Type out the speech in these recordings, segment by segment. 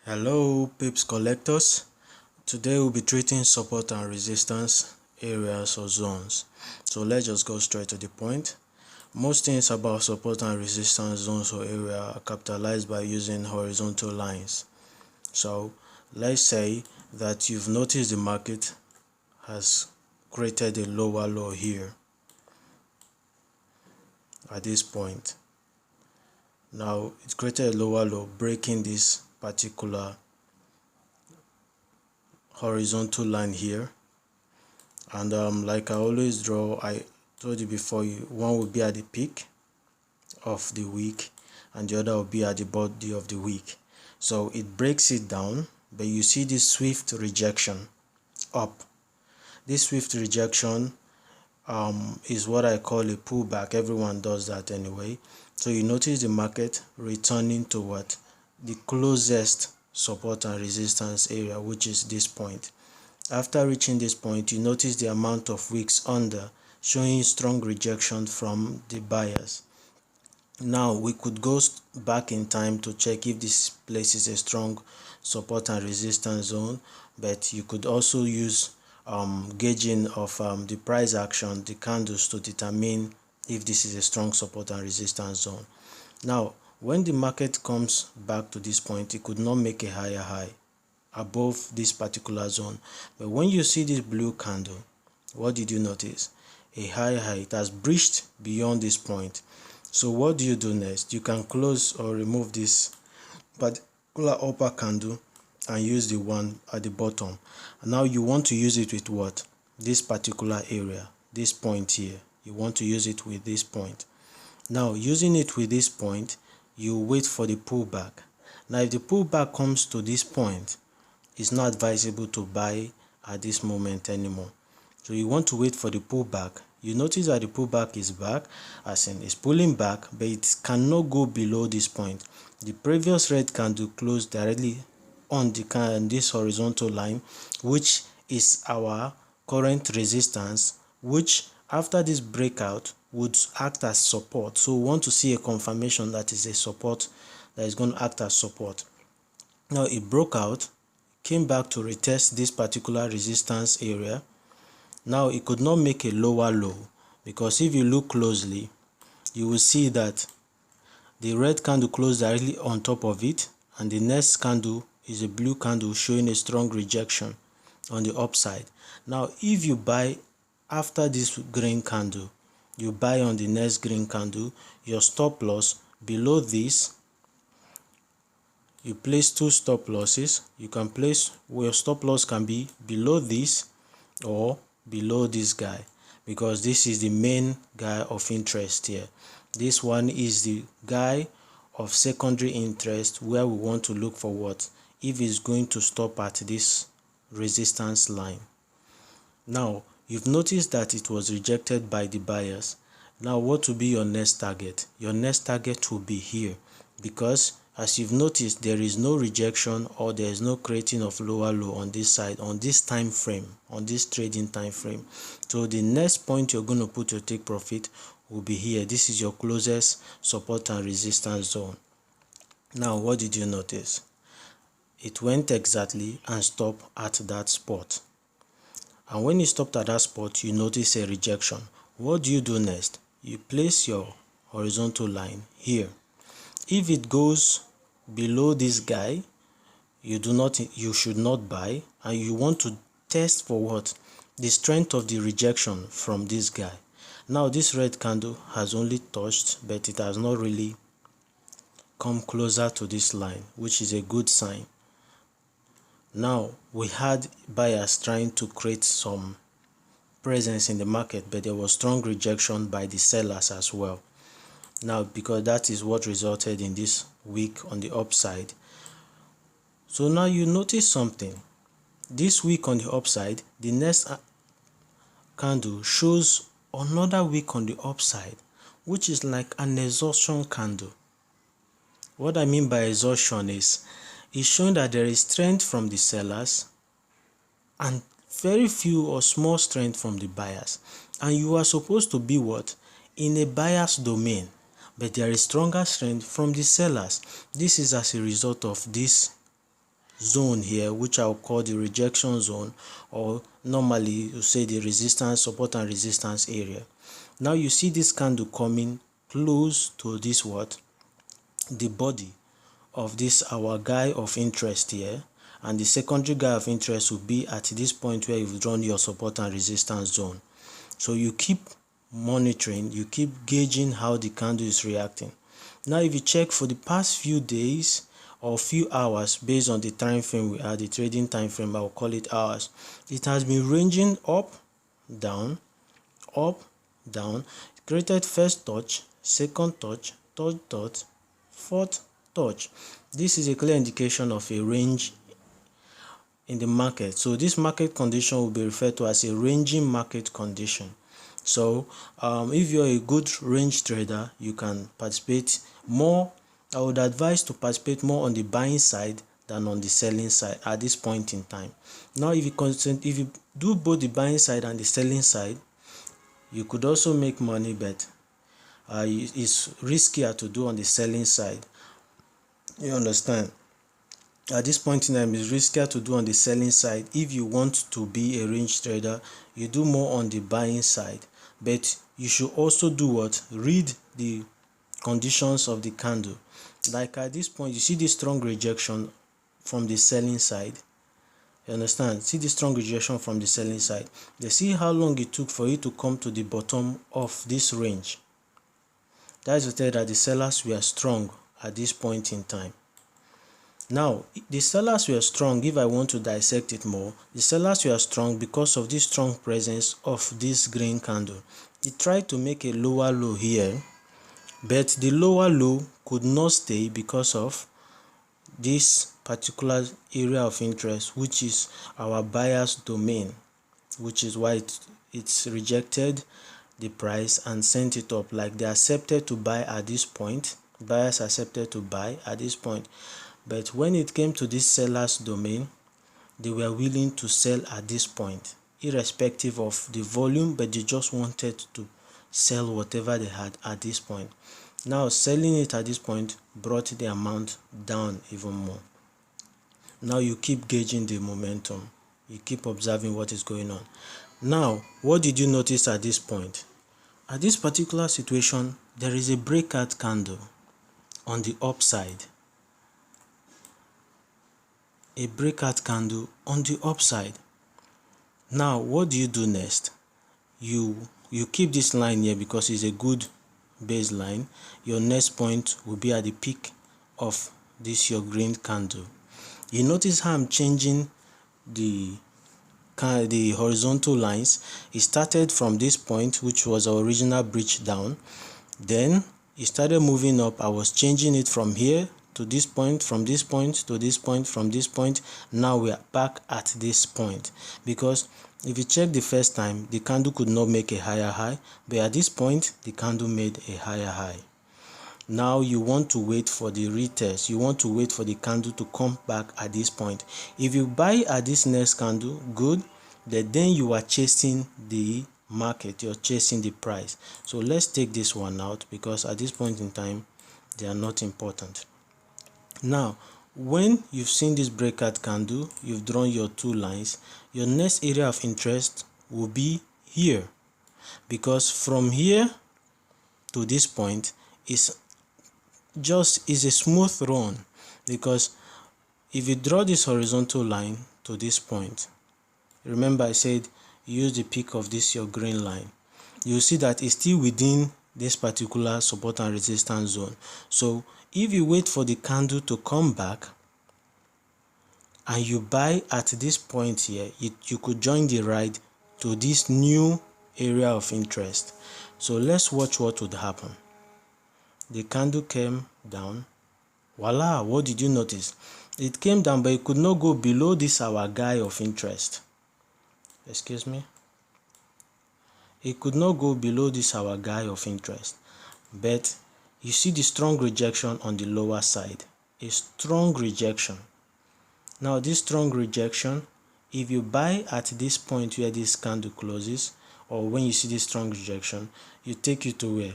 Hello pips collectors. Today we'll be treating support and resistance areas or zones. So let's just go straight to the point. Most things about support and resistance zones or area are capitalized by using horizontal lines. So let's say that you've noticed the market has created a lower low here at this point. Now it created a lower low, breaking this particular horizontal line here, and like I always draw, I told you before, one will be at the peak of the week and the other will be at the body of the week. So it breaks it down, but you see this swift rejection up. This swift rejection is what I call a pullback. Everyone does that anyway. So you notice the market returning to what? The closest support and resistance area, which is this point. After reaching this point, you notice the amount of wicks under, showing strong rejection from the buyers. Now we could go back in time to check if this place is a strong support and resistance zone, but you could also use gauging of the price action, the candles, to determine if this is a strong support and resistance zone. Now when the market comes back to this point, it could not make a higher high above this particular zone. But when you see this blue candle, what did you notice? A higher high. It has breached beyond this point. So what do you do next? You can close or remove this particular upper candle and use the one at the bottom. And now you want to use it with what? This particular area, this point here. You want to use it with this point. Now using it with this point, you wait for the pullback. Now if the pullback comes to this point, it's not advisable to buy at this moment anymore. So you want to wait for the pullback. You notice that the pullback is back, as in it's pulling back, but it cannot go below this point. The previous red candle closed directly on this horizontal line, which is our current resistance, which after this breakout would act as support. So we want to see a confirmation that is a support, that is going to act as support. Now it broke out, came back to retest this particular resistance area. Now it could not make a lower low, because if you look closely, you will see that the red candle closed directly on top of it, and the next candle is a blue candle showing a strong rejection on the upside. Now if you buy after this green candle, you buy on the next green candle, your stop loss below this, you place two stop losses. You can place where your stop loss can be below this or below this guy, because this is the main guy of interest here. This one is the guy of secondary interest, where we want to look for what? If it's going to stop at this resistance line. Now you've noticed that it was rejected by the buyers. Now what will be your next target? Your next target will be here, because as you've noticed, there is no rejection or there is no creating of lower low on this side, on this time frame, on this trading time frame. So the next point you're going to put your take profit will be here. This is your closest support and resistance zone. Now what did you notice? It went exactly and stopped at that spot. And when it stopped at that spot, you notice a rejection. What do you do next? You place your horizontal line here. If it goes below this guy, you should not buy, and you want to test for what? The strength of the rejection from this guy. Now this red candle has only touched, but it has not really come closer to this line, which is a good sign. Now we had buyers trying to create some presence in the market, but there was strong rejection by the sellers as well. Now because that is what resulted in this week on the upside. So now you notice something. This week on the upside, the next candle shows another week on the upside, which is like an exhaustion candle. What I mean by exhaustion is it's showing that there is strength from the sellers and very few or small strength from the buyers, and you are supposed to be what? In a buyer's domain, but there is stronger strength from the sellers. This is as a result of this zone here, which I'll call the rejection zone, or normally you say the resistance, support and resistance area. Now you see this candle coming close to this what? The body of this our guy of interest here, and the secondary guy of interest will be at this point where you've drawn your support and resistance zone. So you keep monitoring, you keep gauging how the candle is reacting. Now if you check for the past few days or few hours, based on the time frame we are, the trading time frame, I'll call it hours, it has been ranging up, down, created first touch, second touch, third touch, fourth touch. This is a clear indication of a range in the market. So this market condition will be referred to as a ranging market condition. So if you're a good range trader, you can participate more. I would advise to participate more on the buying side than on the selling side at this point in time. Now if you do both the buying side and the selling side, you could also make money, but it's riskier to do on the selling side. You understand? At this point in time, it's riskier to do on the selling side. If you want to be a range trader, you do more on the buying side, but you should also do what? Read the conditions of the candle. Like at this point, you see this strong rejection from the selling side. You understand? See the strong rejection from the selling side. They see how long it took for it to come to the bottom of this range. That is to tell that the sellers were strong at this point in time. Now, the sellers were strong. If I want to dissect it more, the sellers were strong because of this strong presence of this green candle. It tried to make a lower low here, but the lower low could not stay because of this particular area of interest, which is our buyer's domain, which is why it's rejected the price and sent it up. Like they accepted to buy at this point, buyers accepted to buy at this point, but when it came to this seller's domain, they were willing to sell at this point, irrespective of the volume, but they just wanted to sell whatever they had at this point. Now selling it at this point brought the amount down even more. Now you keep gauging the momentum, you keep observing what is going on. Now what did you notice at this point? At this particular situation, there is a breakout candle on the upside. A breakout candle on the upside. Now what do you do next? You keep this line here because it's a good baseline. Your next point will be at the peak of this your green candle. You notice how I'm changing the horizontal lines. It started from this point, which was our original breach down, then it started moving up. I was changing it from here to this point, from this point to this point, from this point. Now we are back at this point, because if you check the first time, the candle could not make a higher high, but at this point the candle made a higher high. Now you want to wait for the retest, you want to wait for the candle to come back at this point. If you buy at this next candle, good, but then you are chasing the market, you're chasing the price. So let's take this one out, because at this point in time they are not important. Now when you've seen this breakout candle, you've drawn your two lines, your next area of interest will be here, because from here to this point is a smooth run. Because if you draw this horizontal line to this point, remember I said use the peak of this your green line, you see that it's still within this particular support and resistance zone. So if you wait for the candle to come back and you buy at this point here, you could join the ride to this new area of interest. So let's watch what would happen. The candle came down. Voila, what did you notice? It came down, but it could not go below this our guy of interest. Excuse me. It could not go below this our guy of interest. But you see the strong rejection on the lower side. A strong rejection. Now this strong rejection, if you buy at this point where this candle closes, or when you see this strong rejection, you take it to where?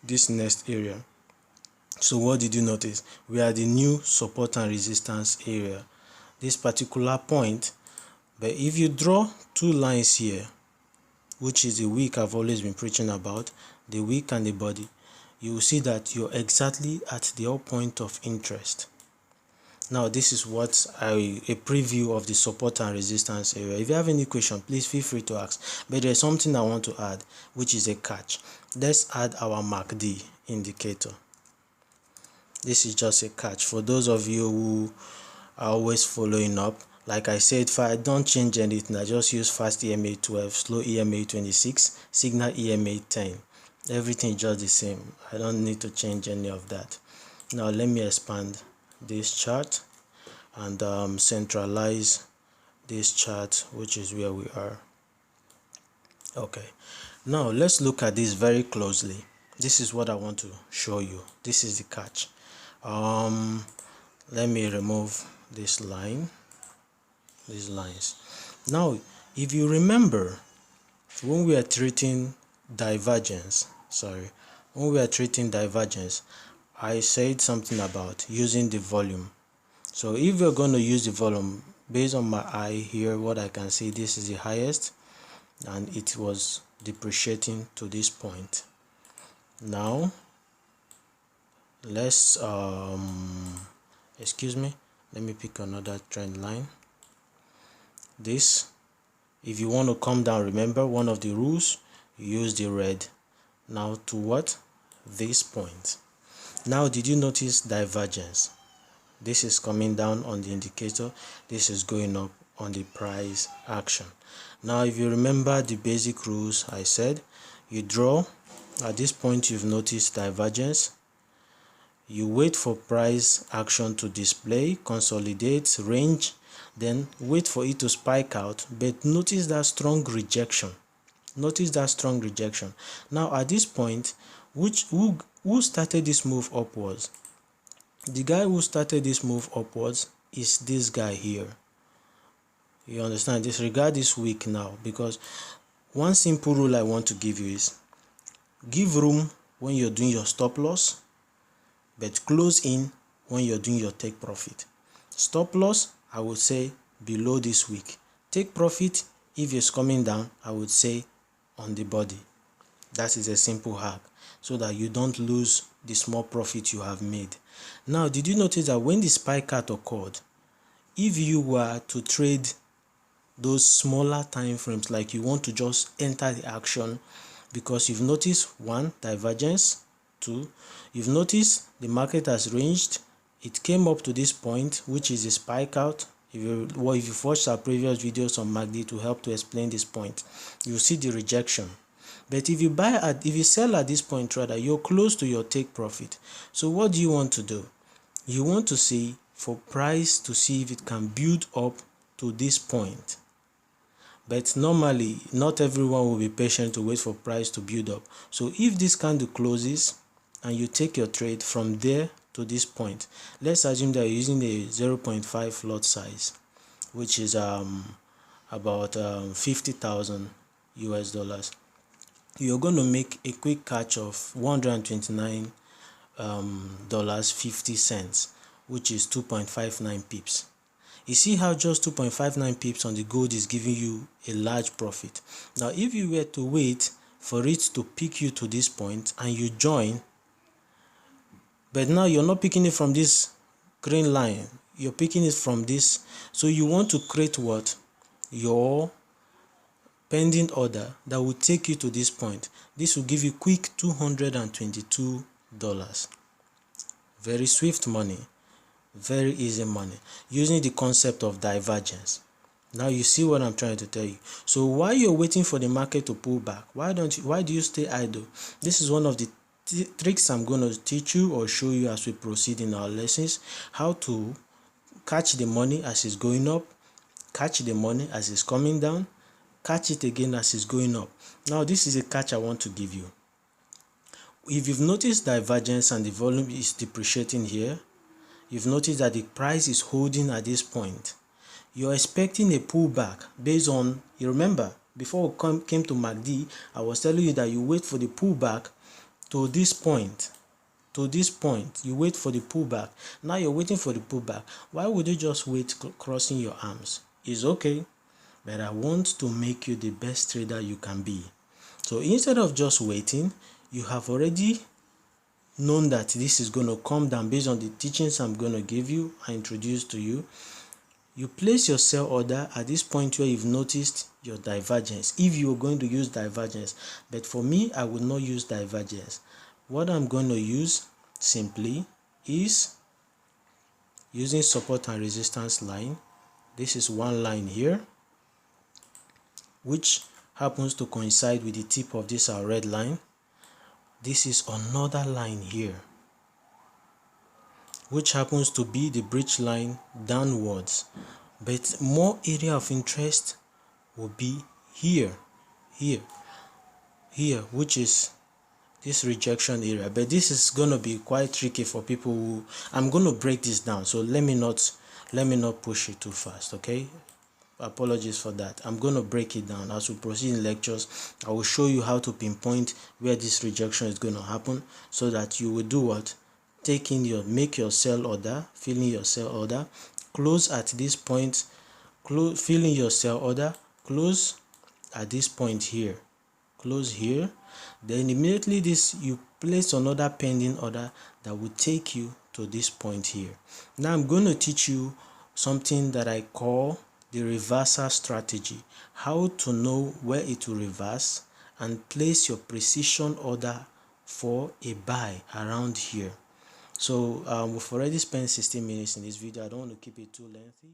This next area. So what did you notice? We are the new support and resistance area. this particular point. But if you draw two lines here, which is the wick I've always been preaching about, the wick and the body, you will see that you're exactly at the point of interest. Now this is what a preview of the support and resistance area. If you have any question, please feel free to ask. But there's something I want to add, which is a catch. Let's add our MACD indicator. This is just a catch for those of you who are always following up. Like I said, if I don't change anything, I just use fast EMA 12, slow EMA 26, signal EMA 10. Everything is just the same. I don't need to change any of that. Now let me expand this chart and centralize this chart, which is where we are. Okay, now let's look at this very closely. This is what I want to show you. This is the catch. Let me remove this line, these lines. Now if you remember, when we are treating divergence, I said something about using the volume. So if we're going to use the volume, based on my eye here, what I can see, this is the highest and it was depreciating to this point. Now let's excuse me, let me pick another trend line. This, if you want to come down, remember one of the rules, you use the red. Now to what? This point. Now did you notice divergence? This is coming down on the indicator, this is going up on the price action. Now if you remember the basic rules, I said you draw at this point, you've noticed divergence, you wait for price action to display, consolidate, range, then wait for it to spike out. But notice that strong rejection. Now at this point, who started this move upwards? The guy who started this move upwards is this guy here. You understand? Disregard this wick now, because one simple rule I want to give you is give room when you're doing your stop loss, but close in when you're doing your take profit. Stop loss, I would say below this wick. Take profit, if it's coming down, I would say on the body. That is a simple hack, so that you don't lose the small profit you have made. Now did you notice that when the spike out occurred, if you were to trade those smaller time frames, like you want to just enter the action, because you've noticed one, divergence, two, you've noticed the market has ranged, it came up to this point, which is a spike out. If you've watched our previous videos on MACD to help to explain this point, you see the rejection. But if you sell at this point, rather, you're close to your take profit. So what do you want to do? You want to see for price to see if it can build up to this point. But normally, not everyone will be patient to wait for price to build up. So if this candle closes and you take your trade from there to this point, let's assume that you're using a 0.5 lot size, which is about 50,000 US dollars. You're going to make a quick catch of $129.50, which is 2.59 pips. You see how just 2.59 pips on the gold is giving you a large profit. Now if you were to wait for it to pick you to this point and you join, but now you're not picking it from this green line, you're picking it from this. So you want to create what? Your pending order that will take you to this point. This will give you quick $222. Very swift money, very easy money, using the concept of divergence. Now you see what I'm trying to tell you. So while you're waiting for the market to pull back, why do you stay idle? This is one of the tricks I'm going to teach you or show you as we proceed in our lessons, how to catch the money as it's going up, catch the money as it's coming down, catch it again as it's going up. Now this is a catch I want to give you. If you've noticed divergence and the volume is depreciating here, you've noticed that the price is holding at this point. You're expecting a pullback based on, you remember, before we came to MACD, I was telling you that you wait for the pullback to this point. to this point, you wait for the pullback. Now you're waiting for the pullback. Why would you just wait crossing your arms? It's okay, but I want to make you the best trader you can be. So instead of just waiting, you have already known that this is going to come down based on the teachings I'm going to give you, I introduce to you. You place your sell order at this point where you've noticed your divergence, if you're going to use divergence. But for me, I will not use divergence. What I'm going to use simply is using support and resistance line. This is one line here, which happens to coincide with the tip of this our red line. This is another line here, which happens to be the bridge line downwards. But more area of interest will be here, which is this rejection area. But this is going to be quite tricky for people who, I'm going to break this down, so let me not push it too fast, okay? Apologies for that. I'm going to break it down as we proceed in lectures. I will show you how to pinpoint where this rejection is going to happen, so that you will do what? Make your sell order, fill in your sell order, close at this point, fill in your sell order, close at this point here, close here. Then immediately you place another pending order that will take you to this point here. Now I'm going to teach you something that I call the reversal strategy, how to know where it will reverse and place your precision order for a buy around here. So we've already spent 16 minutes in this video. I don't want to keep it too lengthy.